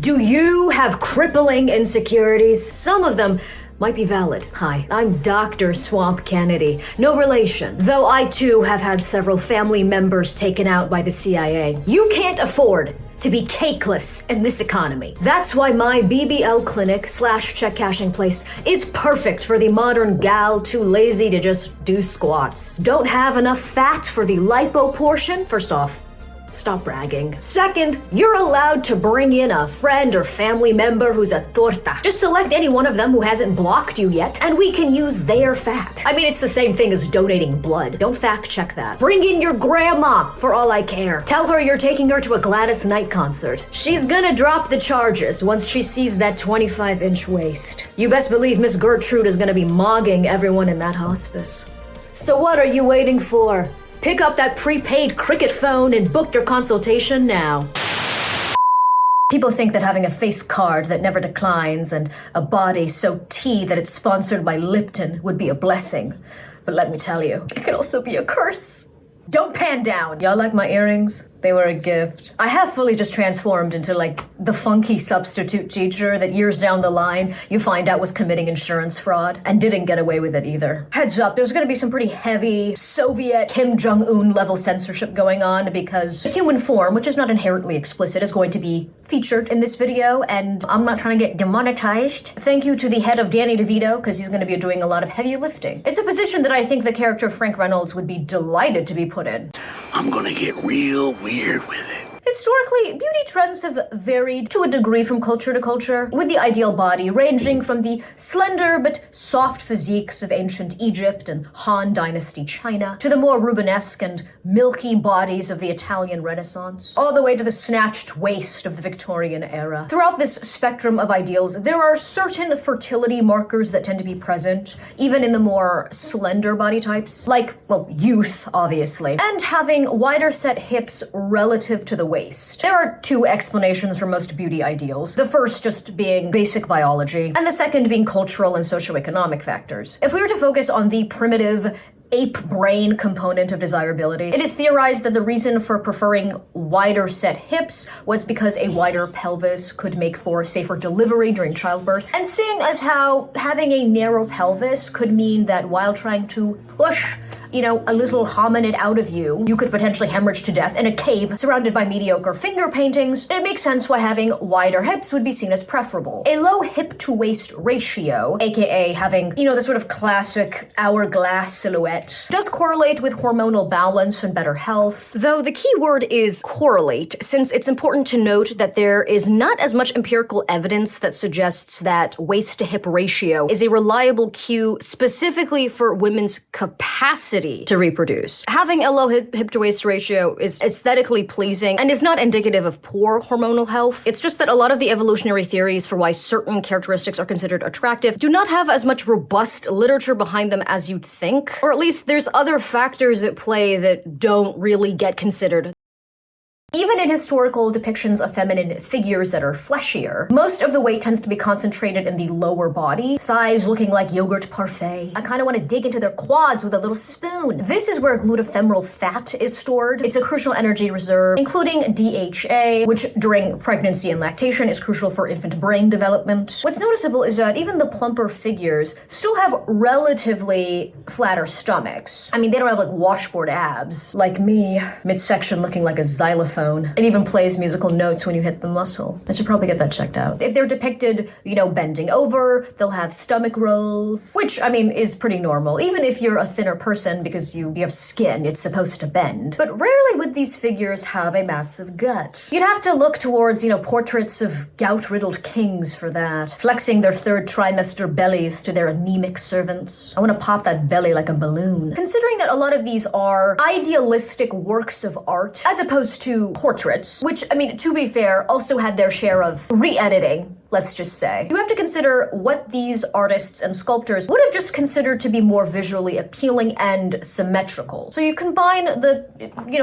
Do you have crippling insecurities? Some of them might be valid. Hi, I'm Dr. Swamp Kennedy. No relation, though I too have had several family members taken out by the CIA. You can't afford to be cakeless in this economy. That's why my BBL clinic / check cashing place is perfect for the modern gal too lazy to just do squats. Don't have enough fat for the lipo portion? First off, stop bragging. Second, you're allowed to bring in a friend or family member who's a torta. Just select any one of them who hasn't blocked you yet, and we can use their fat. I mean, it's the same thing as donating blood. Don't fact check that. Bring in your grandma, for all I care. Tell her you're taking her to a Gladys Knight concert. She's gonna drop the charges once she sees that 25-inch waist. You best believe Miss Gertrude is gonna be mogging everyone in that hospice. So what are you waiting for? Pick up that prepaid Cricket phone and book your consultation now. People think that having a face card that never declines and a body so tea that it's sponsored by Lipton would be a blessing. But let me tell you, it can also be a curse. Don't pan down. Y'all like my earrings? They were a gift. I have fully just transformed into like the funky substitute teacher that years down the line you find out was committing insurance fraud and didn't get away with it either. Heads up, there's gonna be some pretty heavy Soviet Kim Jong-un level censorship going on because the human form, which is not inherently explicit, is going to be featured in this video, and I'm not trying to get demonetized. Thank you to the head of Danny DeVito, because he's gonna be doing a lot of heavy lifting. It's a position that I think the character Frank Reynolds would be delighted to be put in. I'm gonna get real weird with it. Historically, beauty trends have varied to a degree from culture to culture, with the ideal body ranging from the slender but soft physiques of ancient Egypt and Han Dynasty China to the more Rubenesque and milky bodies of the Italian Renaissance, all the way to the snatched waist of the Victorian era. Throughout this spectrum of ideals, there are certain fertility markers that tend to be present, even in the more slender body types, like, well, youth, obviously, and having wider set hips relative to the waist. There are two explanations for most beauty ideals. The first just being basic biology, and the second being cultural and socioeconomic factors. If we were to focus on the primitive ape brain component of desirability, it is theorized that the reason for preferring wider set hips was because a wider pelvis could make for safer delivery during childbirth. And seeing as how having a narrow pelvis could mean that while trying to push a little hominid out of you, you could potentially hemorrhage to death in a cave surrounded by mediocre finger paintings, it makes sense why having wider hips would be seen as preferable. A low hip-to-waist ratio, aka having, the sort of classic hourglass silhouette, does correlate with hormonal balance and better health, though the key word is correlate, since it's important to note that there is not as much empirical evidence that suggests that waist-to-hip ratio is a reliable cue specifically for women's capacity to reproduce. Having a low hip-to-waist ratio is aesthetically pleasing and is not indicative of poor hormonal health. It's just that a lot of the evolutionary theories for why certain characteristics are considered attractive do not have as much robust literature behind them as you'd think, or at least there's other factors at play that don't really get considered. Even in historical depictions of feminine figures that are fleshier, most of the weight tends to be concentrated in the lower body, thighs looking like yogurt parfait. I kind of want to dig into their quads with a little spoon. This is where glutafemoral fat is stored. It's a crucial energy reserve, including DHA, which during pregnancy and lactation is crucial for infant brain development. What's noticeable is that even the plumper figures still have relatively flatter stomachs. I mean, they don't have like washboard abs, like me, midsection looking like a xylophone. It even plays musical notes when you hit the muscle. I should probably get that checked out. If they're depicted, bending over, they'll have stomach rolls, which, is pretty normal. Even if you're a thinner person because you have skin, it's supposed to bend. But rarely would these figures have a massive gut. You'd have to look towards, portraits of gout-riddled kings for that, flexing their third trimester bellies to their anemic servants. I want to pop that belly like a balloon. Considering that a lot of these are idealistic works of art, as opposed to portraits, which, to be fair, also had their share of re-editing, let's just say. You have to consider what these artists and sculptors would have just considered to be more visually appealing and symmetrical. So you combine the,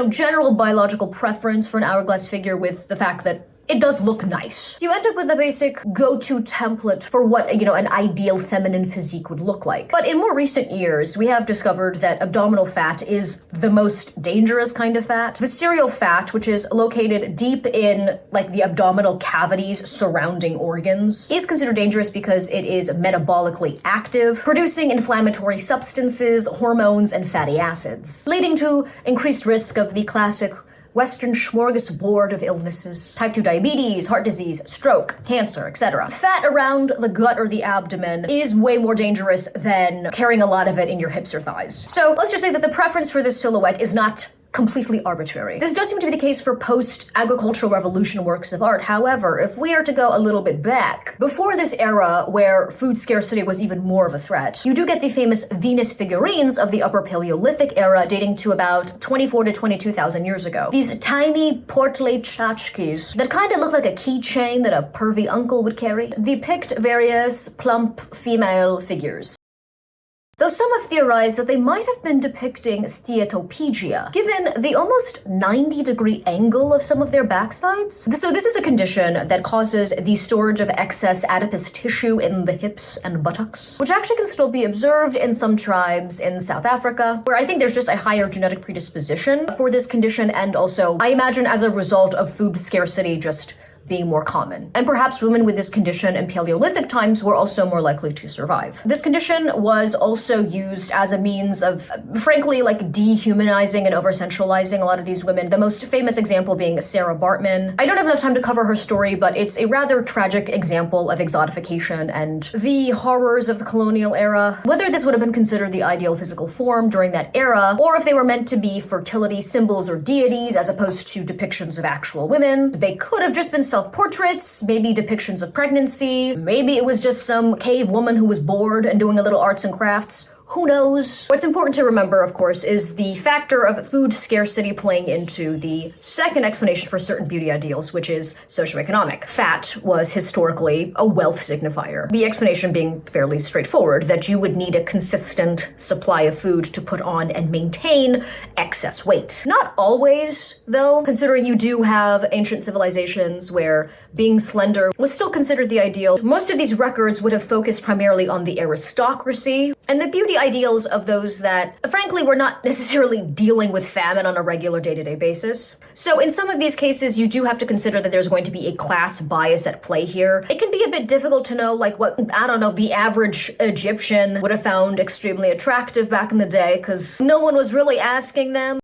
general biological preference for an hourglass figure with the fact that it does look nice. You end up with a basic go-to template for what, an ideal feminine physique would look like. But in more recent years, we have discovered that abdominal fat is the most dangerous kind of fat. Visceral fat, which is located deep in, the abdominal cavities surrounding organs, is considered dangerous because it is metabolically active, producing inflammatory substances, hormones, and fatty acids, leading to increased risk of the classic Western smorgasbord of illnesses: type 2 diabetes, heart disease, stroke, cancer, etc. Fat around the gut or the abdomen is way more dangerous than carrying a lot of it in your hips or thighs. So let's just say that the preference for this silhouette is not completely arbitrary. This does seem to be the case for post-agricultural revolution works of art. However, if we are to go a little bit back, before this era where food scarcity was even more of a threat, you do get the famous Venus figurines of the Upper Paleolithic era dating to about 24 to 22,000 years ago. These tiny portly tchotchkes that kind of look like a keychain that a pervy uncle would carry depict various plump female figures. Though some have theorized that they might have been depicting steatopegia, given the almost 90-degree angle of some of their backsides. So this is a condition that causes the storage of excess adipose tissue in the hips and buttocks, which actually can still be observed in some tribes in South Africa, where I think there's just a higher genetic predisposition for this condition, and also, I imagine, as a result of food scarcity just being more common. And perhaps women with this condition in Paleolithic times were also more likely to survive. This condition was also used as a means of, frankly, dehumanizing and over-centralizing a lot of these women. The most famous example being Sarah Bartman. I don't have enough time to cover her story, but it's a rather tragic example of exotification and the horrors of the colonial era. Whether this would have been considered the ideal physical form during that era, or if they were meant to be fertility symbols or deities as opposed to depictions of actual women, they could have just been self-portraits, maybe depictions of pregnancy, maybe it was just some cave woman who was bored and doing a little arts and crafts. Who knows? What's important to remember, of course, is the factor of food scarcity playing into the second explanation for certain beauty ideals, which is socioeconomic. Fat was historically a wealth signifier. The explanation being fairly straightforward, that you would need a consistent supply of food to put on and maintain excess weight. Not always, though, considering you do have ancient civilizations where being slender was still considered the ideal. Most of these records would have focused primarily on the aristocracy and the beauty ideals of those that, frankly, were not necessarily dealing with famine on a regular day-to-day basis. So in some of these cases, you do have to consider that there's going to be a class bias at play here. It can be a bit difficult to know, what, the average Egyptian would have found extremely attractive back in the day, because no one was really asking them.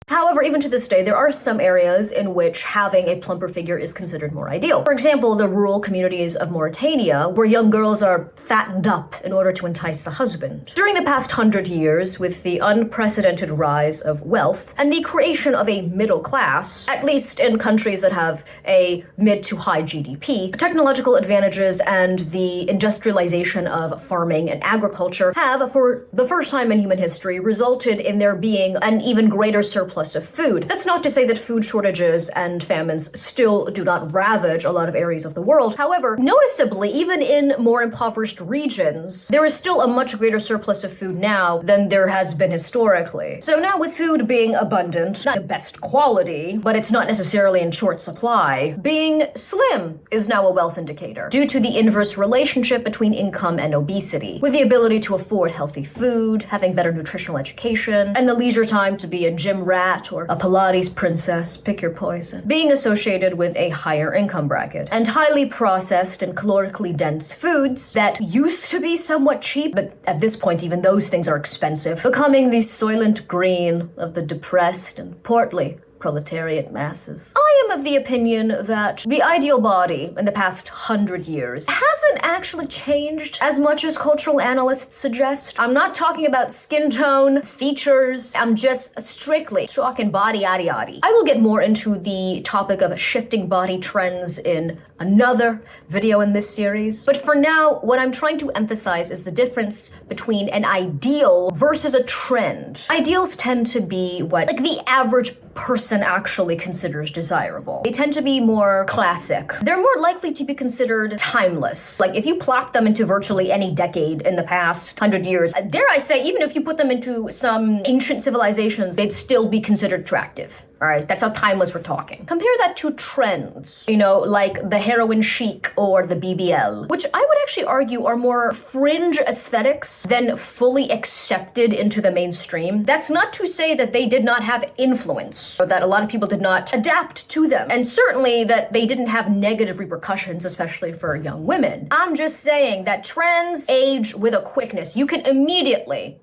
However, even to this day, there are some areas in which having a plumper figure is considered more ideal. For example, the rural communities of Mauritania, where young girls are fattened up in order to entice a husband. During the past 100 years, with the unprecedented rise of wealth and the creation of a middle class, at least in countries that have a mid to high GDP, technological advantages and the industrialization of farming and agriculture have, for the first time in human history, resulted in there being an even greater surplus of food. That's not to say that food shortages and famines still do not ravage a lot of areas of the world. However, noticeably, even in more impoverished regions, there is still a much greater surplus of food now than there has been historically. So now with food being abundant, not the best quality, but it's not necessarily in short supply, being slim is now a wealth indicator due to the inverse relationship between income and obesity. With the ability to afford healthy food, having better nutritional education, and the leisure time to be a gym rat or a Pilates princess, pick your poison, being associated with a higher income bracket. And highly processed and calorically dense foods that used to be somewhat cheap, but at this point even those things are expensive, becoming the soylent green of the depressed and portly proletariat masses. I am of the opinion that the ideal body in the past 100 years hasn't actually changed as much as cultural analysts suggest. I'm not talking about skin tone, features, I'm just strictly talking body yaddy yaddy. I will get more into the topic of shifting body trends in another video in this series, but for now, what I'm trying to emphasize is the difference between an ideal versus a trend. Ideals tend to be what, the average person actually considers desirable. They tend to be more classic. They're more likely to be considered timeless. If you plop them into virtually any decade in the past 100 years, dare I say, even if you put them into some ancient civilizations, they'd still be considered attractive. All right, that's how timeless we're talking. Compare that to trends, like the heroin chic or the BBL, which I would actually argue are more fringe aesthetics than fully accepted into the mainstream. That's not to say that they did not have influence, or that a lot of people did not adapt to them, and certainly that they didn't have negative repercussions, especially for young women. I'm just saying that trends age with a quickness. You can immediately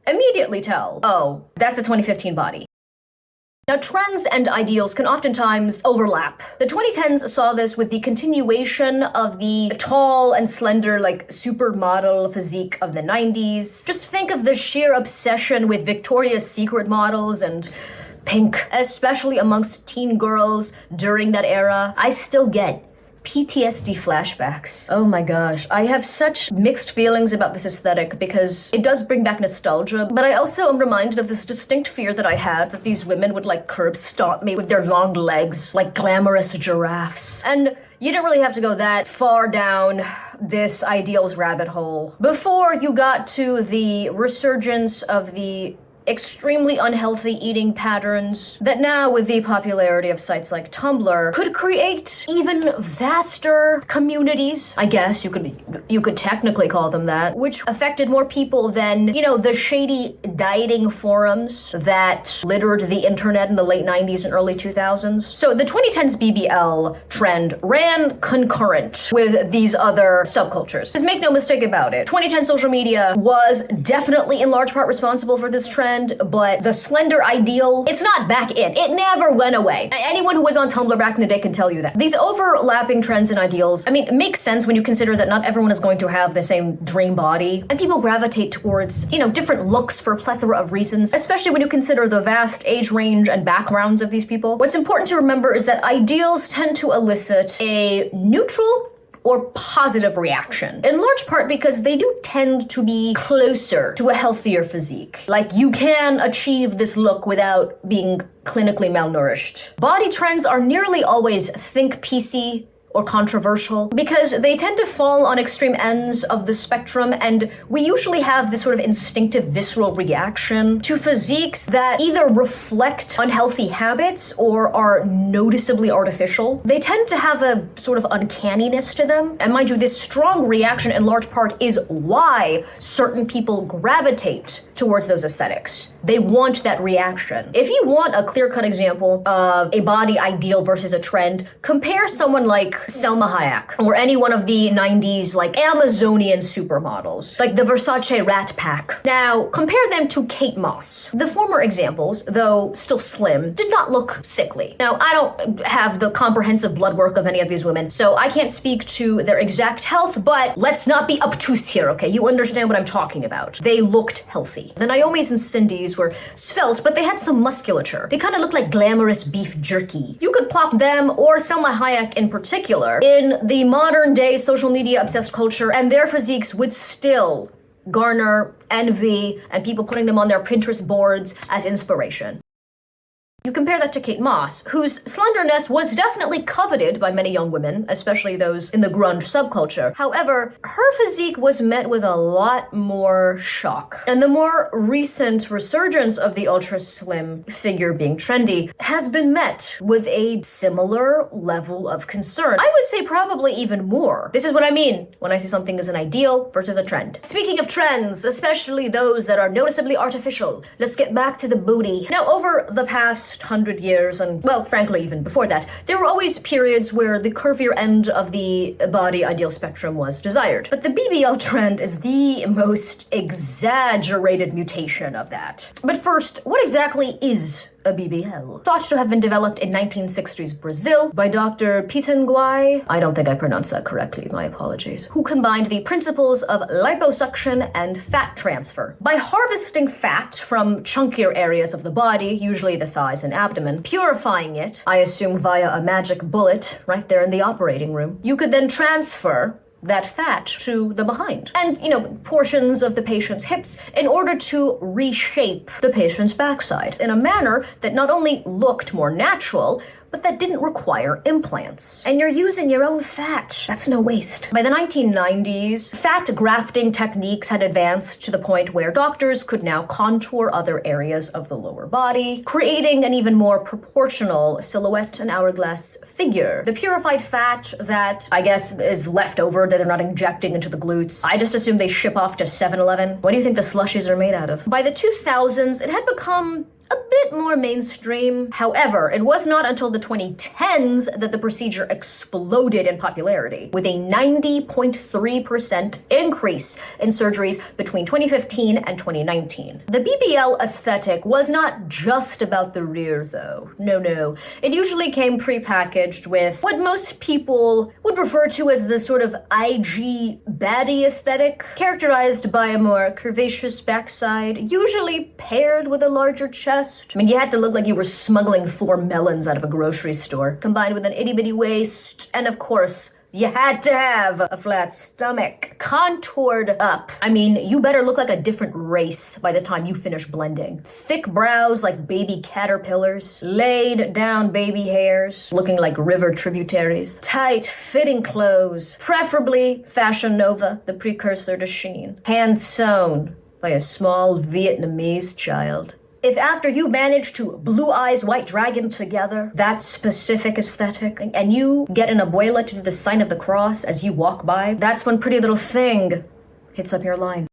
tell, oh, that's a 2015 body. Now, trends and ideals can oftentimes overlap. The 2010s saw this with the continuation of the tall and slender, supermodel physique of the 90s. Just think of the sheer obsession with Victoria's Secret models and pink, especially amongst teen girls during that era. I still get PTSD flashbacks. Oh my gosh. I have such mixed feelings about this aesthetic because it does bring back nostalgia, but I also am reminded of this distinct fear that I had that these women would curb stomp me with their long legs like glamorous giraffes. And you didn't really have to go that far down this ideals rabbit hole before you got to the resurgence of the extremely unhealthy eating patterns that now, with the popularity of sites like Tumblr, could create even vaster communities. I guess you could technically call them that, which affected more people than, the shady dieting forums that littered the internet in the late 90s and early 2000s. So the 2010s BBL trend ran concurrent with these other subcultures. Just make no mistake about it. 2010 social media was definitely in large part responsible for this trend, but the slender ideal, it's not back in. It never went away. Anyone who was on Tumblr back in the day can tell you that. These overlapping trends and ideals, it makes sense when you consider that not everyone is going to have the same dream body, and people gravitate towards, different looks for a plethora of reasons, especially when you consider the vast age range and backgrounds of these people. What's important to remember is that ideals tend to elicit a neutral or positive reaction, in large part because they do tend to be closer to a healthier physique. You can achieve this look without being clinically malnourished. Body trends are nearly always think PC or controversial because they tend to fall on extreme ends of the spectrum, and we usually have this sort of instinctive visceral reaction to physiques that either reflect unhealthy habits or are noticeably artificial. They tend to have a sort of uncanniness to them, and mind you, this strong reaction in large part is why certain people gravitate towards those aesthetics. They want that reaction. If you want a clear-cut example of a body ideal versus a trend, compare someone like Selma Hayek or any one of the 90s Amazonian supermodels, like the Versace Rat Pack. Now, compare them to Kate Moss. The former examples, though still slim, did not look sickly. Now, I don't have the comprehensive blood work of any of these women, so I can't speak to their exact health, but let's not be obtuse here, okay? You understand what I'm talking about. They looked healthy. The Naomis and Cindys were svelte, but they had some musculature. They kind of looked like glamorous beef jerky. You could plop them, or Selma Hayek in particular, in the modern day social media obsessed culture, and their physiques would still garner envy and people putting them on their Pinterest boards as inspiration. You compare that to Kate Moss, whose slenderness was definitely coveted by many young women, especially those in the grunge subculture. However, her physique was met with a lot more shock. And the more recent resurgence of the ultra-slim figure being trendy has been met with a similar level of concern. I would say probably even more. This is what I mean when I say something is an ideal versus a trend. Speaking of trends, especially those that are noticeably artificial, let's get back to the booty. Now, over the past 100 years, and well, frankly, even before that, there were always periods where the curvier end of the body ideal spectrum was desired. But the BBL trend is the most exaggerated mutation of that. But first, what exactly is a BBL? Thought to have been developed in 1960s Brazil by Dr. Pitangui, I don't think I pronounced that correctly, my apologies, who combined the principles of liposuction and fat transfer. By harvesting fat from chunkier areas of the body, usually the thighs and abdomen, purifying it, I assume via a magic bullet right there in the operating room, you could then transfer that fat to the behind and, portions of the patient's hips in order to reshape the patient's backside in a manner that not only looked more natural, but that didn't require implants. And you're using your own fat. That's no waste. By the 1990s, fat grafting techniques had advanced to the point where doctors could now contour other areas of the lower body, creating an even more proportional silhouette and hourglass figure. The purified fat that, I guess, is left over that they're not injecting into the glutes, I just assume they ship off to 7-Eleven. What do you think the slushies are made out of? By the 2000s, it had become a bit more mainstream. However, it was not until the 2010s that the procedure exploded in popularity, with a 90.3% increase in surgeries between 2015 and 2019. The BBL aesthetic was not just about the rear, though. No. It usually came pre-packaged with what most people would refer to as the sort of IG baddie aesthetic, characterized by a more curvaceous backside, usually paired with a larger chest. I mean, you had to look like you were smuggling 4 melons out of a grocery store, combined with an itty-bitty waist, and of course, you had to have a flat stomach, contoured up. I mean, you better look like a different race by the time you finish blending. Thick brows like baby caterpillars, laid down baby hairs, looking like river tributaries, tight fitting clothes, preferably Fashion Nova, the precursor to Shein, hand sewn by a small Vietnamese child. If after you manage to blue eyes white dragon together, that specific aesthetic, and you get an abuela to do the sign of the cross as you walk by, that's when Pretty Little Thing hits up your line.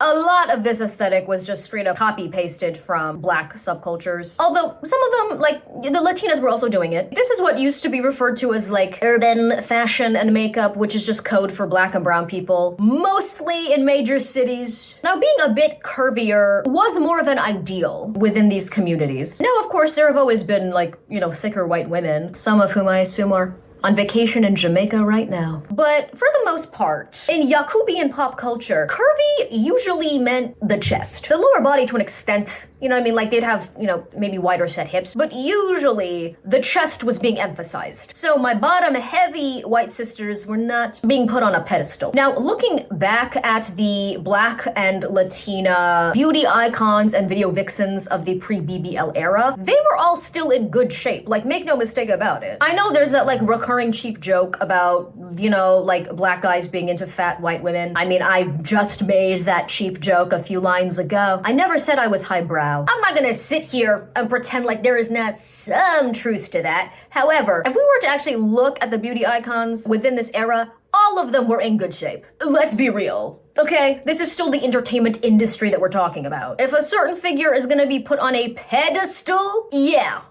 A lot of this aesthetic was just straight up copy-pasted from Black subcultures. Although some of them, like the Latinas, were also doing it. This is what used to be referred to as like urban fashion and makeup, which is just code for Black and brown people, mostly in major cities. Now, being a bit curvier was more of an ideal within these communities. Now, of course, there have always been like, thicker white women, some of whom I assume are on vacation in Jamaica right now. But for the most part, in Yakubian pop culture, curvy usually meant the chest. The lower body to an extent, like they'd have, maybe wider set hips, but usually the chest was being emphasized. So my bottom heavy white sisters were not being put on a pedestal. Now, looking back at the Black and Latina beauty icons and video vixens of the pre-BBL era, they were all still in good shape. Like, make no mistake about it. I know there's that recurring cheap joke about, Black guys being into fat white women. I mean, I just made that cheap joke a few lines ago. I never said I was highbrow. I'm not gonna sit here and pretend like there is not some truth to that. However, if we were to actually look at the beauty icons within this era, all of them were in good shape. Let's be real. Okay, this is still the entertainment industry that we're talking about. If a certain figure is gonna be put on a pedestal, yeah,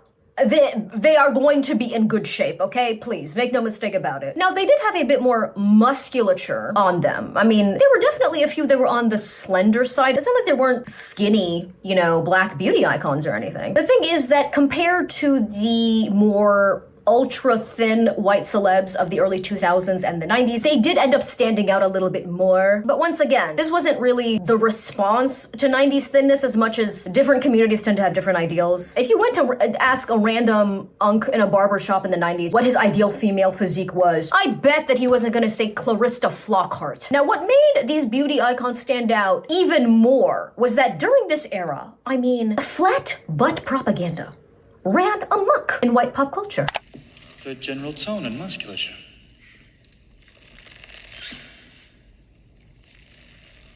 they are going to be in good shape, okay? Please, make no mistake about it. Now, they did have a bit more musculature on them. I mean, there were definitely a few that were on the slender side. It's not like there weren't skinny, Black beauty icons or anything. The thing is that compared to the more ultra thin white celebs of the early 2000s and the 90s, they did end up standing out a little bit more. But once again, this wasn't really the response to 90s thinness as much as different communities tend to have different ideals. If you went to ask a random unk in a barber shop in the 90s what his ideal female physique was, I bet that he wasn't gonna say Clarissa Flockhart. Now, what made these beauty icons stand out even more was that during this era, flat butt propaganda ran amok in white pop culture. The general tone and musculature.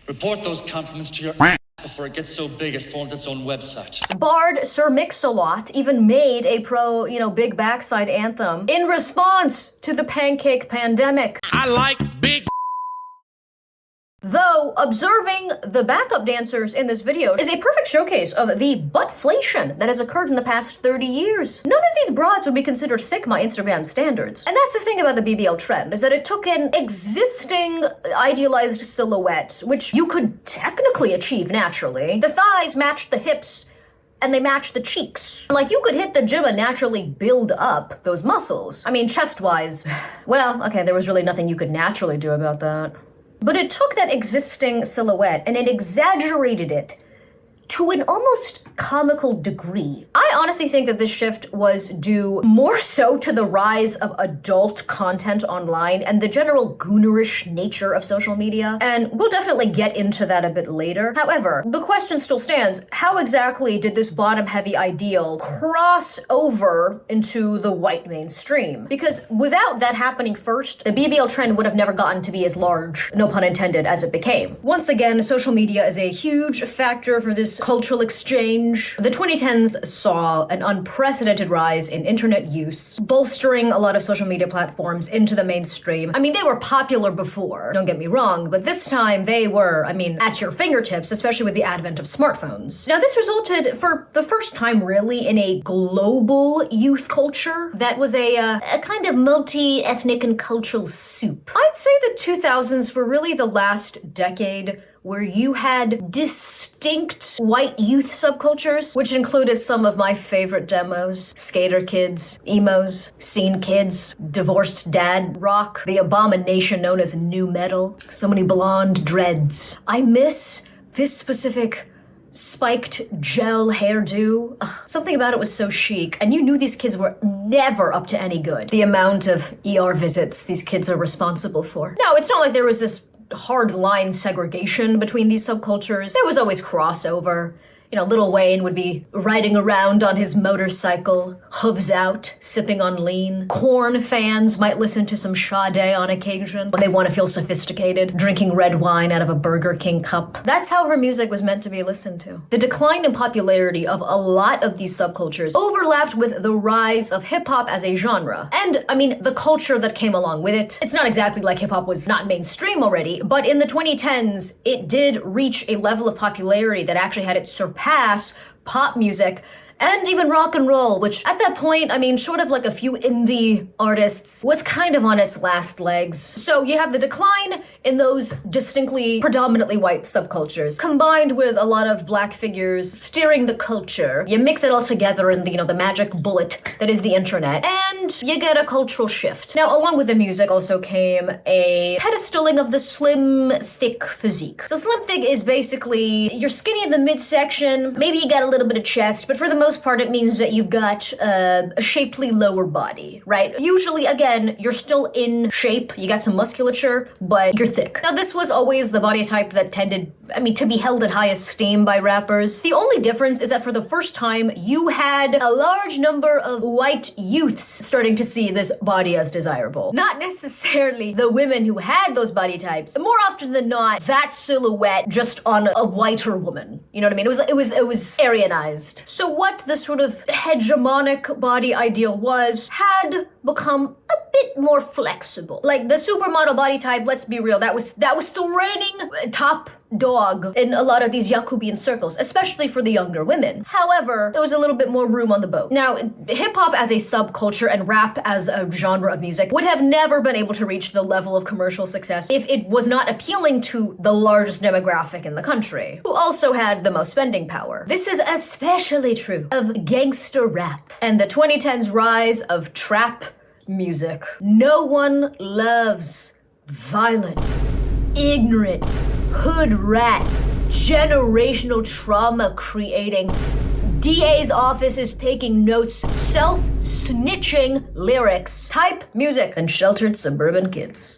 Report those compliments to your before it gets so big it forms its own website. Bard Sir Mix-a-Lot even made a big backside anthem in response to the pancake pandemic. I like big. Though, observing the backup dancers in this video is a perfect showcase of the buttflation that has occurred in the past 30 years. None of these broads would be considered thick by Instagram standards. And that's the thing about the BBL trend, is that it took an existing idealized silhouette, which you could technically achieve naturally. The thighs matched the hips, and they match the cheeks. Like, you could hit the gym and naturally build up those muscles. Chest-wise, well, okay, there was really nothing you could naturally do about that. But it took that existing silhouette and it exaggerated it to an almost comical degree. I honestly think that this shift was due more so to the rise of adult content online and the general goonerish nature of social media, and we'll definitely get into that a bit later. However, the question still stands, how exactly did this bottom-heavy ideal cross over into the white mainstream? Because without that happening first, the BBL trend would have never gotten to be as large, no pun intended, as it became. Once again, social media is a huge factor for this cultural exchange. The 2010s saw an unprecedented rise in internet use, bolstering a lot of social media platforms into the mainstream. I mean, they were popular before, don't get me wrong, but this time they were, at your fingertips, especially with the advent of smartphones. Now, this resulted, for the first time really, in a global youth culture that was a kind of multi-ethnic and cultural soup. I'd say the 2000s were really the last decade where you had distinct white youth subcultures, which included some of my favorite demos: skater kids, emos, scene kids, divorced dad rock, the abomination known as nu metal, so many blonde dreads. I miss this specific spiked gel hairdo. Something about it was so chic, and you knew these kids were never up to any good. The amount of ER visits these kids are responsible for. Now, it's not like there was this hard line segregation between these subcultures. There was always crossover. Lil Wayne would be riding around on his motorcycle, hooves out, sipping on lean. Korn fans might listen to some Sade on occasion when they want to feel sophisticated, drinking red wine out of a Burger King cup. That's how her music was meant to be listened to. The decline in popularity of a lot of these subcultures overlapped with the rise of hip-hop as a genre. And, the culture that came along with it. It's not exactly like hip-hop was not mainstream already, but in the 2010s, it did reach a level of popularity that actually had it surpass pop music and even rock and roll, which at that point, short of like a few indie artists, was kind of on its last legs. So you have the decline in those distinctly, predominantly white subcultures, combined with a lot of black figures steering the culture. You mix it all together in the magic bullet that is the internet, and you get a cultural shift. Now, along with the music also came a pedestaling of the slim, thick physique. So slim thick is basically, you're skinny in the midsection, maybe you got a little bit of chest, but for the most part, it means that you've got a shapely lower body, right? Usually, again, you're still in shape, you got some musculature, but you're thick. Now, this was always the body type that tended, to be held in high esteem by rappers. The only difference is that for the first time, you had a large number of white youths starting to see this body as desirable. Not necessarily the women who had those body types, more often than not, that silhouette just on a whiter woman. You know what I mean? It was Aryanized. So what the sort of hegemonic body ideal had become a bit more flexible. Like the supermodel body type, let's be real, that was still reigning top dog in a lot of these Jacobian circles, especially for the younger women. However, there was a little bit more room on the boat. Now, hip-hop as a subculture and rap as a genre of music would have never been able to reach the level of commercial success if it was not appealing to the largest demographic in the country, who also had the most spending power. This is especially true of gangster rap and the 2010s rise of trap music. No one loves violent, ignorant, hood rat, generational trauma creating, DA's office is taking notes, self-snitching lyrics type music and sheltered suburban kids.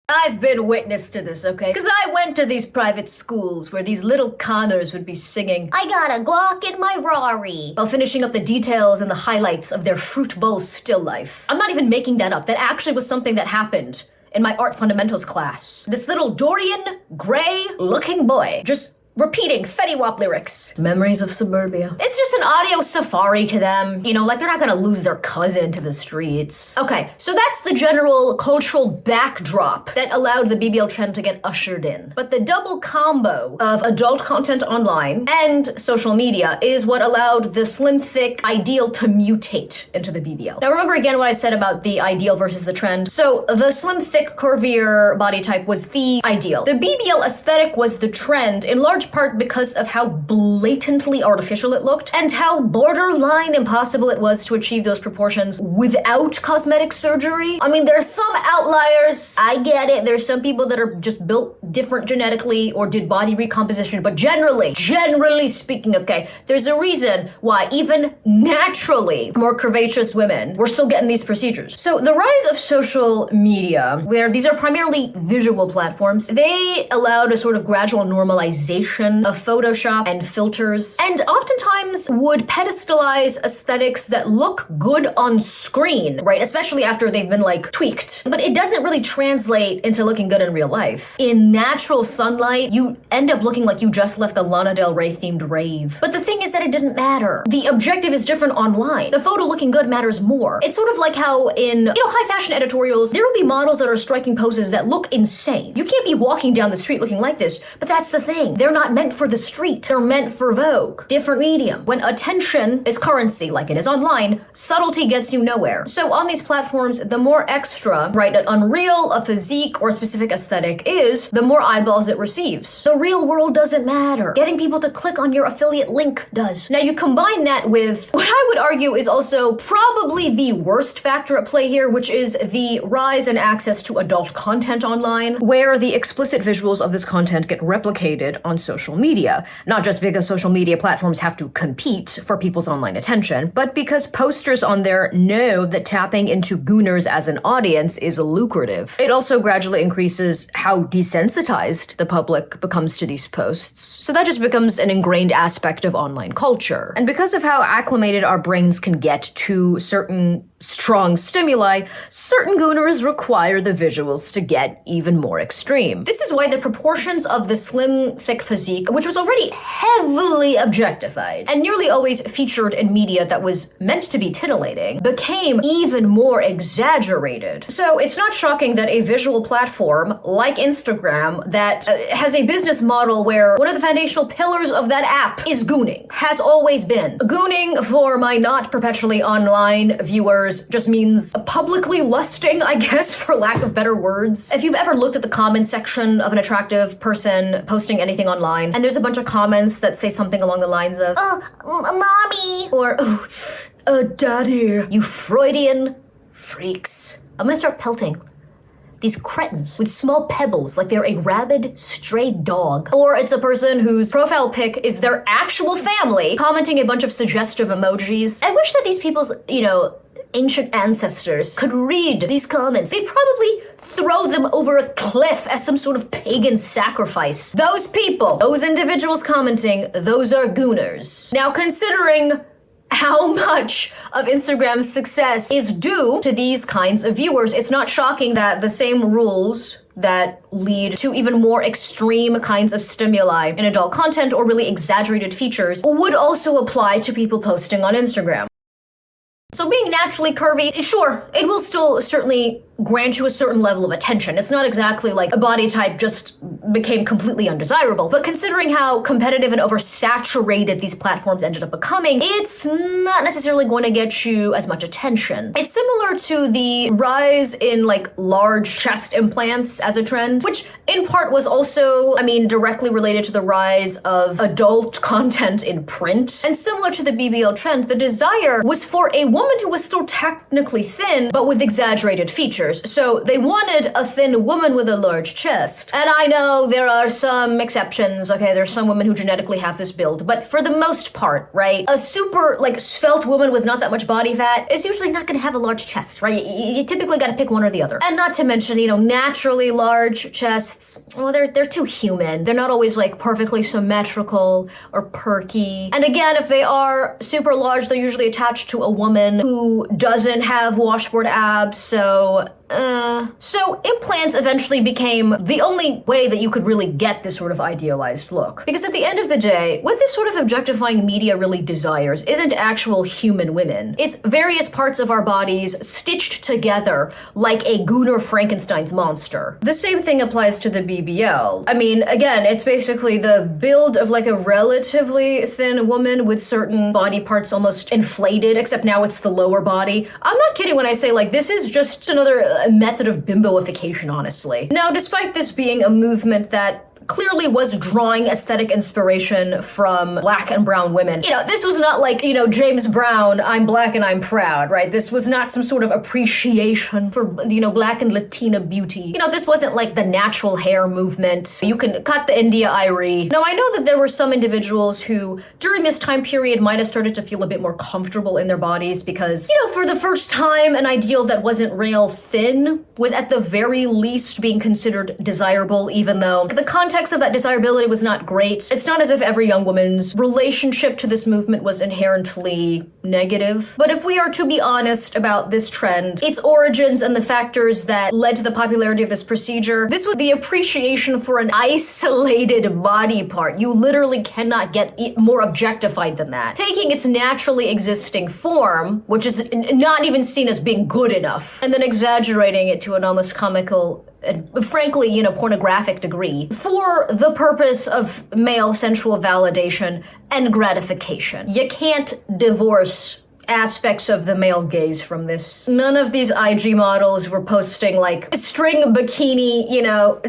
I've been witness to this, okay? Because I went to these private schools where these little conners would be singing, "I got a Glock in my Rari," while finishing up the details and the highlights of their Fruit Bowl still life. I'm not even making that up. That actually was something that happened in my art fundamentals class. This little Dorian Gray looking boy just repeating Fetty Wap lyrics. Memories of suburbia. It's just an audio safari to them. They're not gonna lose their cousin to the streets. Okay, so that's the general cultural backdrop that allowed the BBL trend to get ushered in. But the double combo of adult content online and social media is what allowed the slim, thick ideal to mutate into the BBL. Now remember again what I said about the ideal versus the trend. So the slim, thick, curvier body type was the ideal. The BBL aesthetic was the trend in large large part because of how blatantly artificial it looked and how borderline impossible it was to achieve those proportions without cosmetic surgery. I mean, there's some outliers, I get it. There's some people that are just built different genetically or did body recomposition, but generally speaking, okay, there's a reason why even naturally more curvaceous women were still getting these procedures. So the rise of social media, where these are primarily visual platforms, they allowed a sort of gradual normalization of Photoshop and filters, and oftentimes would pedestalize aesthetics that look good on screen, right? Especially after they've been like tweaked. But it doesn't really translate into looking good in real life. In natural sunlight, you end up looking like you just left a Lana Del Rey themed rave. But the thing is that it didn't matter. The objective is different online. The photo looking good matters more. It's sort of like how in, high fashion editorials, there will be models that are striking poses that look insane. You can't be walking down the street looking like this, but that's the thing. They're not meant for the street. They're meant for Vogue. Different medium. When attention is currency, like it is online, subtlety gets you nowhere. So on these platforms, the more extra, right, an unreal, a physique, or a specific aesthetic is, the more eyeballs it receives. The real world doesn't matter. Getting people to click on your affiliate link does. Now you combine that with what I would argue is also probably the worst factor at play here, which is the rise in access to adult content online, where the explicit visuals of this content get replicated on social media. Not just because social media platforms have to compete for people's online attention, but because posters on there know that tapping into Gooners as an audience is lucrative. It also gradually increases how desensitized the public becomes to these posts. So that just becomes an ingrained aspect of online culture. And because of how acclimated our brains can get to certain strong stimuli, certain Gooners require the visuals to get even more extreme. This is why the proportions of the slim, thick physique, which was already heavily objectified and nearly always featured in media that was meant to be titillating, became even more exaggerated. So it's not shocking that a visual platform like Instagram that has a business model where one of the foundational pillars of that app is gooning, has always been. Gooning, for my not perpetually online viewers, just means publicly lusting, I guess, for lack of better words. If you've ever looked at the comments section of an attractive person posting anything online, and there's a bunch of comments that say something along the lines of, mommy, or, daddy, you Freudian freaks. I'm gonna start pelting these cretins with small pebbles like they're a rabid stray dog. Or it's a person whose profile pic is their actual family commenting a bunch of suggestive emojis. I wish that these people's, ancient ancestors could read these comments. They'd probably throw them over a cliff as some sort of pagan sacrifice. Those people, those individuals commenting, those are Gooners. Now, considering how much of Instagram's success is due to these kinds of viewers, it's not shocking that the same rules that lead to even more extreme kinds of stimuli in adult content or really exaggerated features would also apply to people posting on Instagram. So being naturally curvy, sure, it will still certainly grant you a certain level of attention. It's not exactly like a body type just became completely undesirable, but considering how competitive and oversaturated these platforms ended up becoming, it's not necessarily going to get you as much attention. It's similar to the rise in large chest implants as a trend, which in part was also, directly related to the rise of adult content in print. And similar to the BBL trend, the desire was for a woman who was still technically thin, but with exaggerated features. So they wanted a thin woman with a large chest. And I know there are some exceptions, okay? There's some women who genetically have this build, but for the most part, right? A super, svelte woman with not that much body fat is usually not gonna have a large chest, right? You typically gotta pick one or the other. And not to mention, naturally large chests, well, they're too human. They're not always, perfectly symmetrical or perky. And again, if they are super large, they're usually attached to a woman who doesn't have washboard abs, so implants eventually became the only way that you could really get this sort of idealized look. Because at the end of the day, what this sort of objectifying media really desires isn't actual human women. It's various parts of our bodies stitched together like a Gooner Frankenstein's monster. The same thing applies to the BBL. Again, it's basically the build of a relatively thin woman with certain body parts almost inflated, except now it's the lower body. I'm not kidding when I say this is just another method of bimboification, honestly. Now, despite this being a movement that clearly was drawing aesthetic inspiration from black and brown women. You know, this was not like, you know, James Brown, I'm black and I'm proud, right? This was not some sort of appreciation for, you know, black and Latina beauty. You know, this wasn't like the natural hair movement. You can cut the India Irie. Now, I know that there were some individuals who, during this time period, might have started to feel a bit more comfortable in their bodies because, you know, for the first time, an ideal that wasn't rail thin was at the very least being considered desirable, even though the context of that desirability was not great. It's not as if every young woman's relationship to this movement was inherently negative. But if we are to be honest about this trend, its origins and the factors that led to the popularity of this procedure, this was the appreciation for an isolated body part. You literally cannot get more objectified than that. Taking its naturally existing form, which is not even seen as being good enough, and then exaggerating it to an almost comical and frankly, you know, pornographic degree for the purpose of male sensual validation and gratification. You can't divorce aspects of the male gaze from this. None of these IG models were posting like string bikini, you know,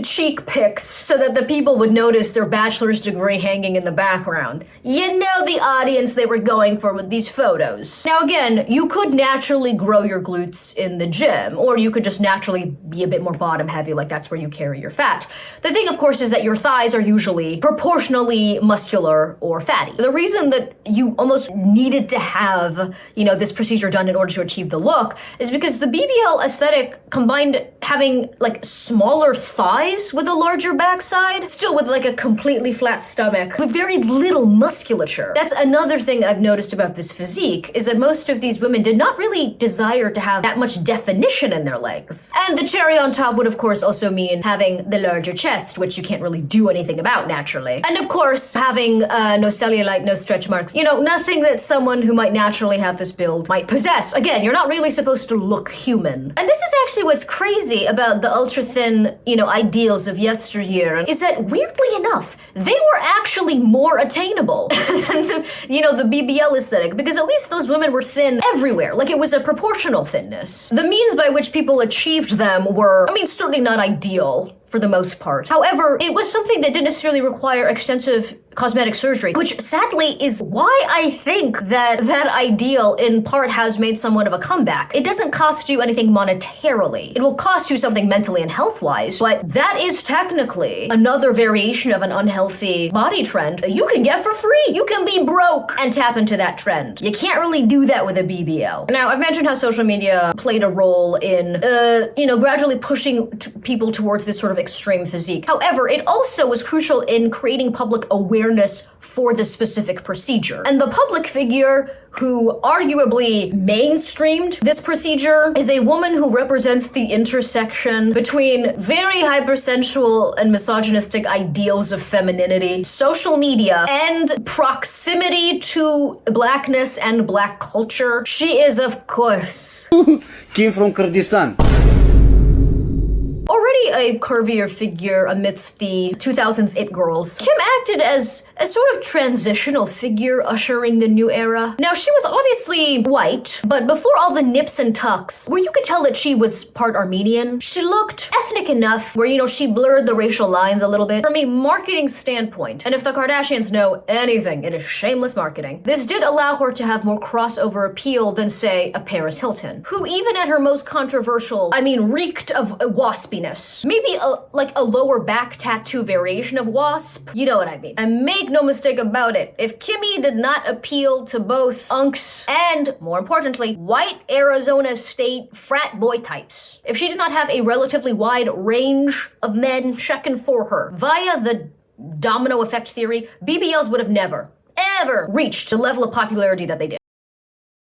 cheek pics so that the people would notice their bachelor's degree hanging in the background. You know the audience they were going for with these photos. Now again, you could naturally grow your glutes in the gym, or you could just naturally be a bit more bottom heavy, like that's where you carry your fat. The thing, of course, is that your thighs are usually proportionally muscular or fatty. The reason that you almost needed to have, you know, this procedure done in order to achieve the look is because the BBL aesthetic combined having like smaller thighs with a larger backside, still with like a completely flat stomach, with very little musculature. That's another thing I've noticed about this physique, is that most of these women did not really desire to have that much definition in their legs. And the cherry on top would of course also mean having the larger chest, which you can't really do anything about naturally. And of course, having no cellulite, no stretch marks, you know, nothing that someone who might naturally have this build might possess. Again, you're not really supposed to look human. And this is actually what's crazy about the ultra thin, you know, ideals of yesteryear, is that weirdly enough, they were actually more attainable than the, you know, the BBL aesthetic, because at least those women were thin everywhere. Like it was a proportional thinness. The means by which people achieved them were, I mean, certainly not ideal for the most part. However, it was something that didn't necessarily require extensive cosmetic surgery, which sadly is why I think that that ideal in part has made somewhat of a comeback. It doesn't cost you anything monetarily. It will cost you something mentally and health-wise, but that is technically another variation of an unhealthy body trend that you can get for free. You can be broke and tap into that trend. You can't really do that with a BBL. Now, I've mentioned how social media played a role in, you know, gradually pushing people towards this sort of extreme physique. However, it also was crucial in creating public awareness for the specific procedure. And the public figure who arguably mainstreamed this procedure is a woman who represents the intersection between very hypersensual and misogynistic ideals of femininity, social media, and proximity to blackness and black culture. She is, of course, Kim from Kurdistan. Already a curvier figure amidst the 2000s it girls, Kim acted as a sort of transitional figure ushering the new era. Now, she was obviously white, but before all the nips and tucks, where you could tell that she was part Armenian, she looked ethnic enough where, you know, she blurred the racial lines a little bit. From a marketing standpoint, and if the Kardashians know anything, it is shameless marketing, this did allow her to have more crossover appeal than, say, a Paris Hilton, who even at her most controversial, I mean, reeked of waspiness. Maybe a lower back tattoo variation of wasp. You know what I mean. And make no mistake about it, if Kimmy did not appeal to both unks and, more importantly, white Arizona State frat boy types, if she did not have a relatively wide range of men checking for her via the domino effect theory, BBLs would have never, ever reached the level of popularity that they did.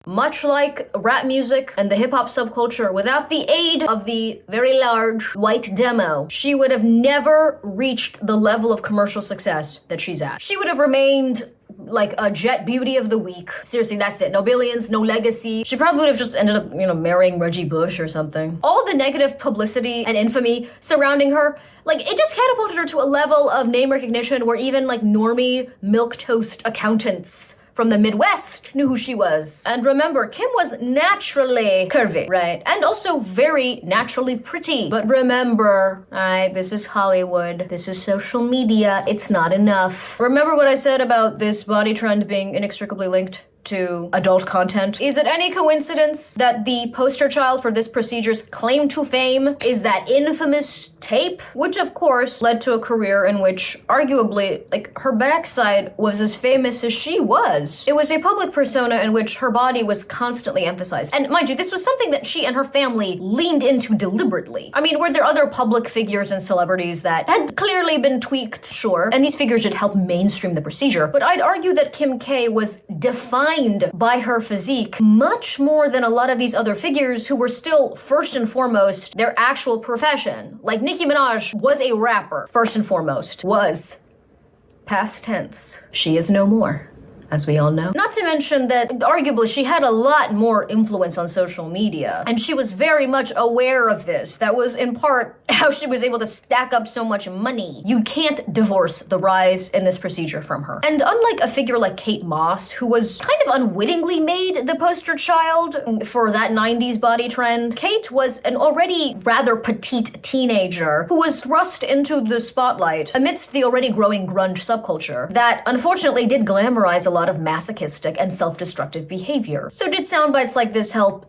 Much like rap music and the hip-hop subculture, without the aid of the very large white demo, she would have never reached the level of commercial success that she's at. She would have remained like a jet beauty of the week. Seriously, that's it. No billions, no legacy. She probably would have just ended up, you know, marrying Reggie Bush or something. All the negative publicity and infamy surrounding her, like, it just catapulted her to a level of name recognition where even, like, normie milquetoast accountants from the Midwest knew who she was. And remember, Kim was naturally curvy, right? And also very naturally pretty. But remember, alright, this is Hollywood. This is social media. It's not enough. Remember what I said about this body trend being inextricably linked to adult content? Is it any coincidence that the poster child for this procedure's claim to fame is that infamous tape? Which of course led to a career in which arguably, like, her backside was as famous as she was. It was a public persona in which her body was constantly emphasized. And mind you, this was something that she and her family leaned into deliberately. I mean, were there other public figures and celebrities that had clearly been tweaked? Sure. And these figures should help mainstream the procedure. But I'd argue that Kim K was defined by her physique much more than a lot of these other figures who were still first and foremost their actual profession. Like Nicki Minaj was a rapper, first and foremost. Was. Past tense. She is no more, as we all know. Not to mention that arguably she had a lot more influence on social media, and she was very much aware of this. That was in part how she was able to stack up so much money. You can't divorce the rise in this procedure from her. And unlike a figure like Kate Moss, who was kind of unwittingly made the poster child for that 90s body trend, Kate was an already rather petite teenager who was thrust into the spotlight amidst the already growing grunge subculture that unfortunately did glamorize a lot of masochistic and self-destructive behavior. So did soundbites like this help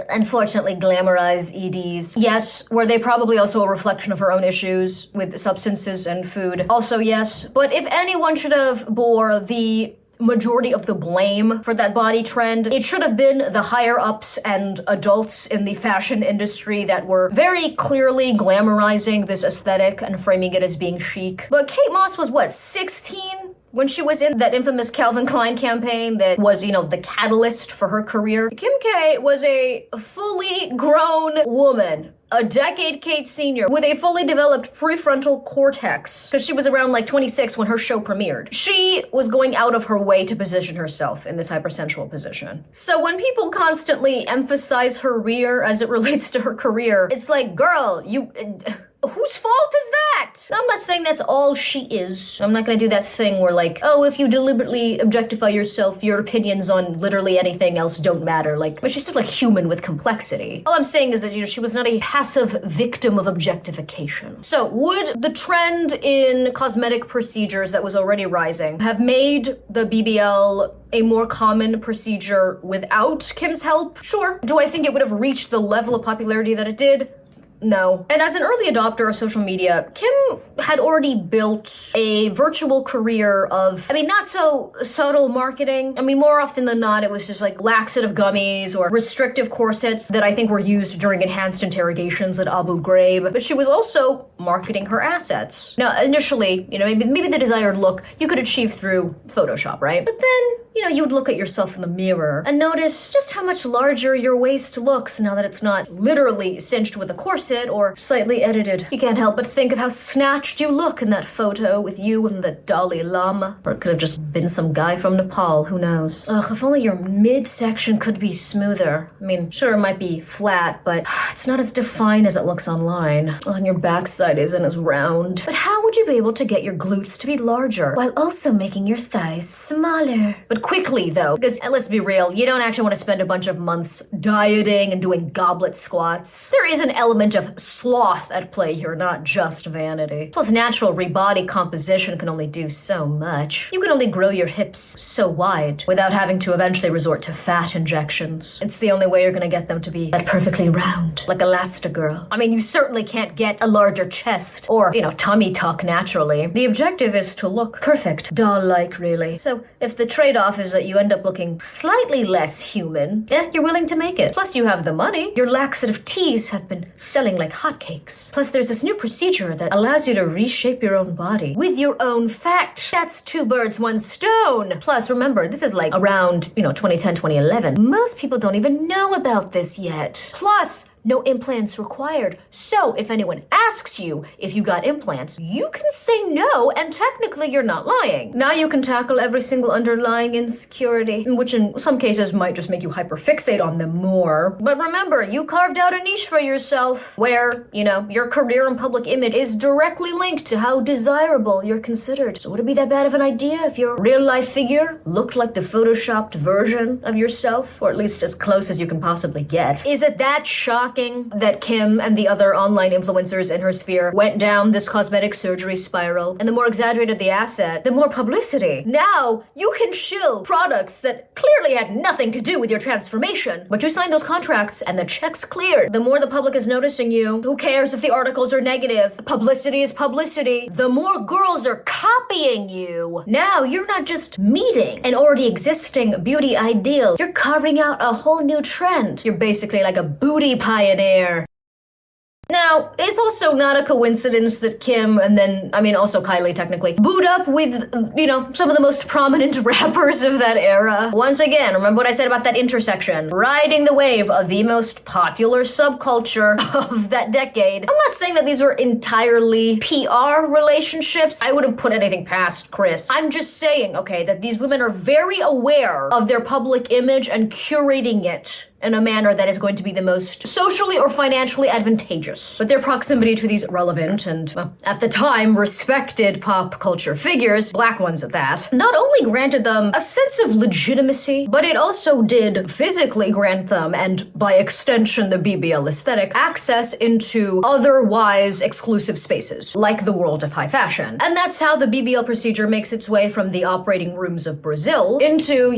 unfortunately glamorize EDs? Yes. Were they probably also a reflection of her own issues with substances and food? Also yes. But if anyone should have bore the majority of the blame for that body trend, it should have been the higher ups and adults in the fashion industry that were very clearly glamorizing this aesthetic and framing it as being chic. But Kate Moss was what, 16? When she was in that infamous Calvin Klein campaign that was, the catalyst for her career. Kim K was a fully grown woman, a decade Kate senior, with a fully developed prefrontal cortex, because she was around like 26 when her show premiered. She was going out of her way to position herself in this hypersensual position. So when people constantly emphasize her rear as it relates to her career, it's like, girl, whose fault is that? Now, I'm not saying that's all she is. I'm not gonna do that thing where like, oh, if you deliberately objectify yourself, your opinions on literally anything else don't matter. But she's still a human with complexity. All I'm saying is that, she was not a passive victim of objectification. So would the trend in cosmetic procedures that was already rising have made the BBL a more common procedure without Kim's help? Sure. Do I think it would have reached the level of popularity that it did? No. And as an early adopter of social media, Kim had already built a virtual career of, not so subtle marketing. More often than not, it was just like laxative gummies or restrictive corsets that I think were used during enhanced interrogations at Abu Ghraib. But she was also marketing her assets. Now, initially, maybe the desired look you could achieve through Photoshop, right? But then, you would look at yourself in the mirror and notice just how much larger your waist looks now that it's not literally cinched with a corset or slightly edited. You can't help but think of how snatched you look in that photo with you and the Dalai Lama. Or it could have just been some guy from Nepal, who knows? Ugh, if only your midsection could be smoother. Sure, it might be flat, but it's not as defined as it looks online. And your backside isn't as round. But how would you be able to get your glutes to be larger while also making your thighs smaller? But quickly, though, because let's be real, you don't actually want to spend a bunch of months dieting and doing goblet squats. There is an element of sloth at play here, not just vanity. Plus, natural rebody composition can only do so much. You can only grow your hips so wide without having to eventually resort to fat injections. It's the only way you're gonna get them to be that perfectly round, like Elastigirl. You certainly can't get a larger chest or, tummy tuck naturally. The objective is to look perfect, doll-like, really. So if the trade-off is that you end up looking slightly less human, you're willing to make it. Plus, you have the money. Your laxative teas have been selling like hotcakes. Plus, there's this new procedure that allows you to reshape your own body with your own fat. That's 2 birds, 1 stone. Plus, remember, this is like around, 2010, 2011. Most people don't even know about this yet. Plus, no implants required. So if anyone asks you if you got implants, you can say no, and technically you're not lying. Now you can tackle every single underlying insecurity, which in some cases might just make you hyperfixate on them more. But remember, you carved out a niche for yourself where, your career and public image is directly linked to how desirable you're considered. So would it be that bad of an idea if your real life figure looked like the photoshopped version of yourself, or at least as close as you can possibly get? Is it that shocking that Kim and the other online influencers in her sphere went down this cosmetic surgery spiral? And the more exaggerated the asset, the more publicity. Now you can shill products that clearly had nothing to do with your transformation, but you signed those contracts and the check's cleared. The more the public is noticing you, who cares if the articles are negative? Publicity is publicity. The more girls are copying you. Now you're not just meeting an already existing beauty ideal, you're carving out a whole new trend. You're basically like a booty pioneer. Now, it's also not a coincidence that Kim, and then, also Kylie technically, booed up with, some of the most prominent rappers of that era. Once again, remember what I said about that intersection? Riding the wave of the most popular subculture of that decade. I'm not saying that these were entirely PR relationships. I wouldn't put anything past Chris. I'm just saying, okay, that these women are very aware of their public image and curating it in a manner that is going to be the most socially or financially advantageous. But their proximity to these relevant and, at the time, respected pop culture figures, black ones at that, not only granted them a sense of legitimacy, but it also did physically grant them, and by extension the BBL aesthetic, access into otherwise exclusive spaces, like the world of high fashion. And that's how the BBL procedure makes its way from the operating rooms of Brazil into,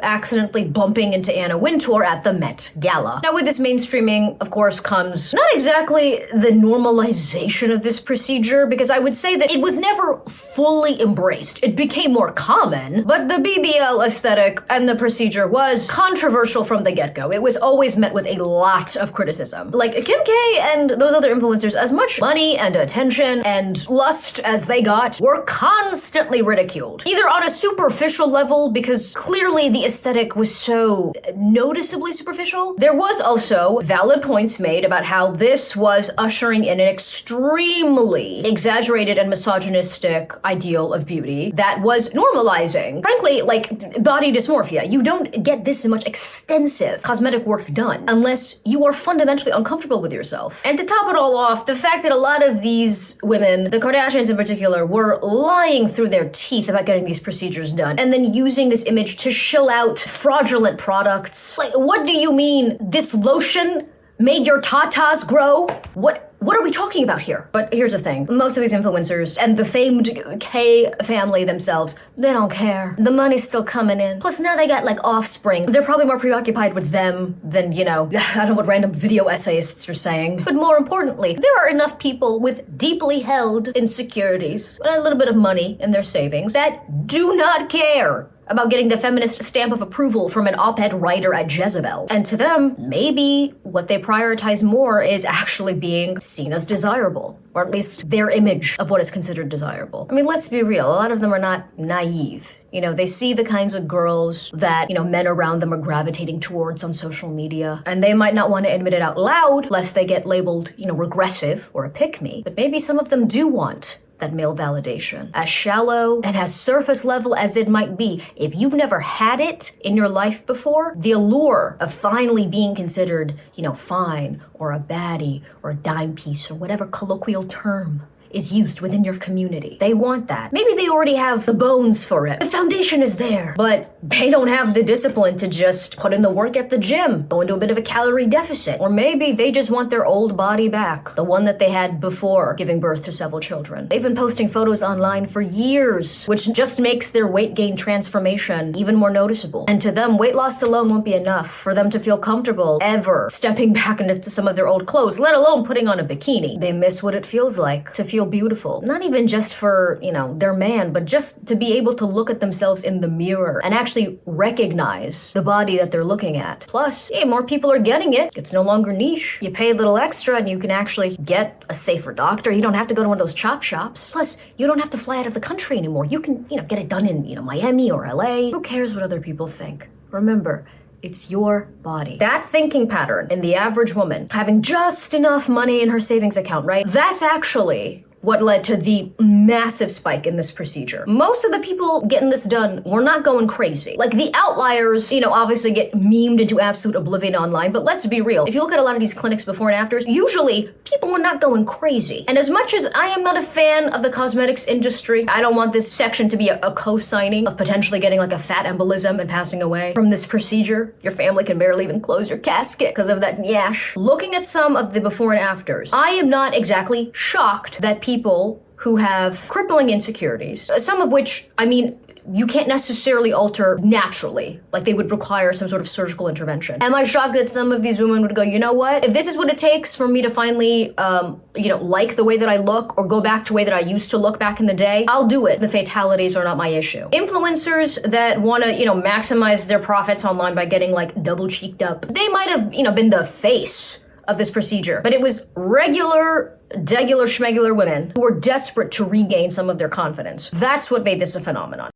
accidentally bumping into Anna Wintour at the Met Gala. Now with this mainstreaming, of course, comes not exactly the normalization of this procedure, because I would say that it was never fully embraced. It became more common, but the BBL aesthetic and the procedure was controversial from the get-go. It was always met with a lot of criticism. Like Kim K and those other influencers, as much money and attention and lust as they got, were constantly ridiculed. Either on a superficial level, because clearly the aesthetic was so noticeably superficial. There was also valid points made about how this was ushering in an extremely exaggerated and misogynistic ideal of beauty that was normalizing, frankly, like body dysmorphia. You don't get this much extensive cosmetic work done unless you are fundamentally uncomfortable with yourself. And to top it all off, the fact that a lot of these women, the Kardashians in particular, were lying through their teeth about getting these procedures done and then using this image to shill out fraudulent products. Like, what do you mean this lotion made your tatas grow? What are we talking about here? But here's the thing. Most of these influencers and the famed K family themselves, they don't care. The money's still coming in. Plus now they got offspring. They're probably more preoccupied with them than, I don't know what random video essayists are saying. But more importantly, there are enough people with deeply held insecurities and a little bit of money in their savings that do not care about getting the feminist stamp of approval from an op-ed writer at Jezebel. And to them, maybe what they prioritize more is actually being seen as desirable, or at least their image of what is considered desirable. Let's be real, a lot of them are not naive. They see the kinds of girls that, men around them are gravitating towards on social media, and they might not want to admit it out loud, lest they get labeled, regressive or a pick-me, but maybe some of them do want that male validation. As shallow and as surface level as it might be, if you've never had it in your life before, the allure of finally being considered, fine, or a baddie, or a dime piece, or whatever colloquial term is used within your community. They want that. Maybe they already have the bones for it. The foundation is there, but they don't have the discipline to just put in the work at the gym, go into a bit of a calorie deficit. Or maybe they just want their old body back, the one that they had before giving birth to several children. They've been posting photos online for years, which just makes their weight gain transformation even more noticeable. And to them, weight loss alone won't be enough for them to feel comfortable ever stepping back into some of their old clothes, let alone putting on a bikini. They miss what it feels like to feel beautiful. Not even just for, their man, but just to be able to look at themselves in the mirror and actually recognize the body that they're looking at. Plus, more people are getting it. It's no longer niche. You pay a little extra and you can actually get a safer doctor. You don't have to go to one of those chop shops. Plus, you don't have to fly out of the country anymore. You can, get it done in, Miami or LA. Who cares what other people think? Remember, It's your body. That thinking pattern in the average woman, having just enough money in her savings account, right? That's actually what led to the massive spike in this procedure. Most of the people getting this done were not going crazy. Like the outliers, obviously get memed into absolute oblivion online, but let's be real. If you look at a lot of these clinics before and afters, usually people were not going crazy. And as much as I am not a fan of the cosmetics industry, I don't want this section to be a co-signing of potentially getting like a fat embolism and passing away from this procedure. Your family can barely even close your casket because of that nyash. Looking at some of the before and afters, I am not exactly shocked that people who have crippling insecurities, some of which, you can't necessarily alter naturally, like they would require some sort of surgical intervention. Am I shocked that some of these women would go, you know what? If this is what it takes for me to finally, like the way that I look or go back to the way that I used to look back in the day, I'll do it. The fatalities are not my issue. Influencers that want to, maximize their profits online by getting like double cheeked up, they might have, been the face of this procedure, but it was regular schmegular women who were desperate to regain some of their confidence. That's what made this a phenomenon.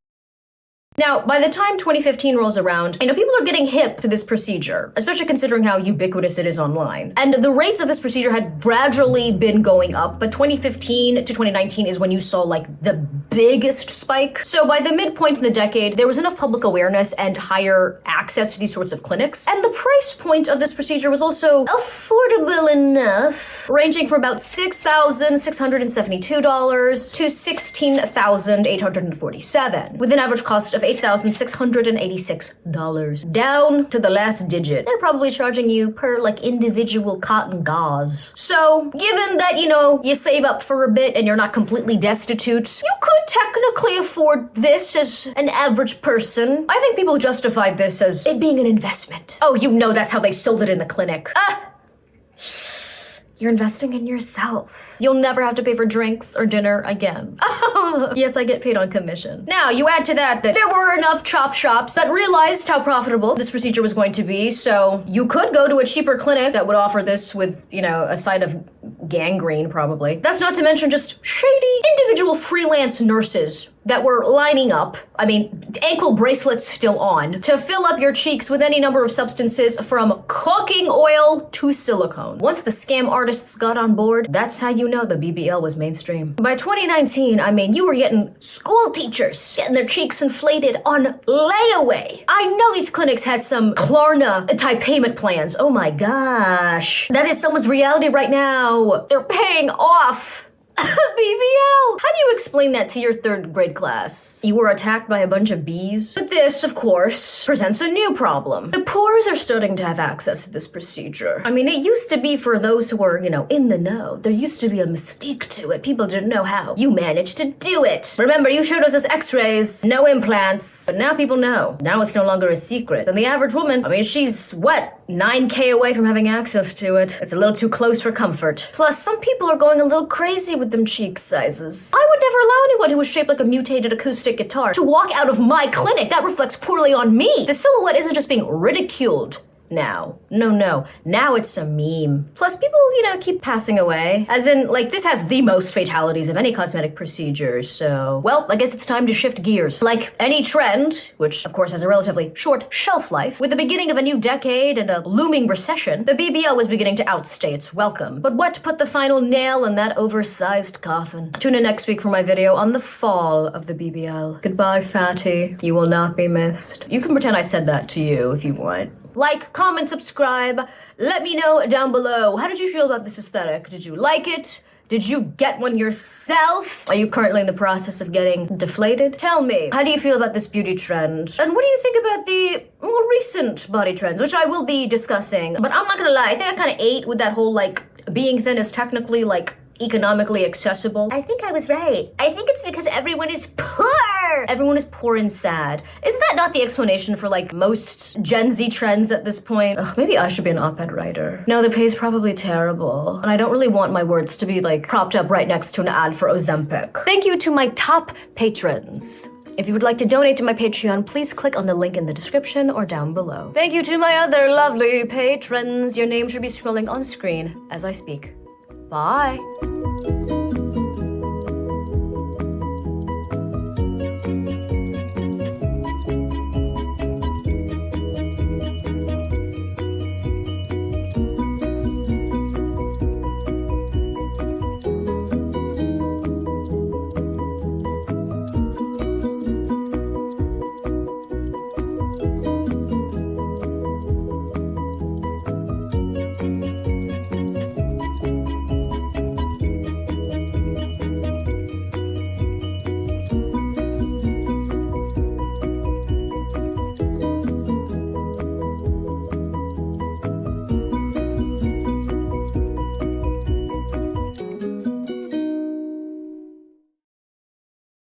Now, by the time 2015 rolls around, people are getting hip to this procedure, especially considering how ubiquitous it is online. And the rates of this procedure had gradually been going up, but 2015 to 2019 is when you saw like the biggest spike. So by the midpoint of the decade, there was enough public awareness and higher access to these sorts of clinics. And the price point of this procedure was also affordable enough, ranging from about $6,672 to $16,847, with an average cost of $8,686. Down to the last digit. They're probably charging you per like individual cotton gauze. So given that, you save up for a bit and you're not completely destitute, you could technically afford this as an average person. I think people justified this as it being an investment. Oh, that's how they sold it in the clinic. You're investing in yourself. You'll never have to pay for drinks or dinner again. Yes, I get paid on commission. Now, you add to that there were enough chop shops that realized how profitable this procedure was going to be, so you could go to a cheaper clinic that would offer this with, a side of gangrene, probably. That's not to mention just shady individual freelance nurses that were lining up, ankle bracelets still on, to fill up your cheeks with any number of substances from cooking oil to silicone. Once the scam artists got on board, that's how you know the BBL was mainstream. By 2019, you were getting school teachers getting their cheeks inflated on layaway. I know these clinics had some Klarna-type payment plans. Oh my gosh. That is someone's reality right now. They're paying off BBL. How do you explain that to your third grade class? You were attacked by a bunch of bees? But this, of course, presents a new problem. The poors are starting to have access to this procedure. It used to be for those who were, in the know. There used to be a mystique to it. People didn't know how. You managed to do it. Remember, you showed us as x-rays, no implants. But now people know. Now it's no longer a secret. And the average woman, she's, 9K away from having access to it. It's a little too close for comfort. Plus, some people are going a little crazy with them cheek sizes. I would never allow anyone who was shaped like a mutated acoustic guitar to walk out of my clinic. That reflects poorly on me. The silhouette isn't just being ridiculed now. No. Now it's a meme. Plus, people, keep passing away. As in, this has the most fatalities of any cosmetic procedure, so... Well, I guess it's time to shift gears. Like any trend, which, of course, has a relatively short shelf life, with the beginning of a new decade and a looming recession, the BBL was beginning to outstay its welcome. But what put the final nail in that oversized coffin? Tune in next week for my video on the fall of the BBL. Goodbye, fatty. You will not be missed. You can pretend I said that to you if you want. Like, comment, subscribe. Let me know down below. How did you feel about this aesthetic? Did you like it? Did you get one yourself? Are you currently in the process of getting deflated? Tell me, how do you feel about this beauty trend? And what do you think about the more recent body trends, which I will be discussing? But I'm not gonna lie, I think I kind of ate with that whole, being thin is technically, economically accessible. I think I was right. I think it's because everyone is poor. Everyone is poor and sad. Is that not the explanation for most Gen Z trends at this point? Ugh, maybe I should be an op-ed writer. No, the pay's probably terrible. And I don't really want my words to be propped up right next to an ad for Ozempic. Thank you to my top patrons. If you would like to donate to my Patreon, please click on the link in the description or down below. Thank you to my other lovely patrons. Your name should be scrolling on screen as I speak. Bye.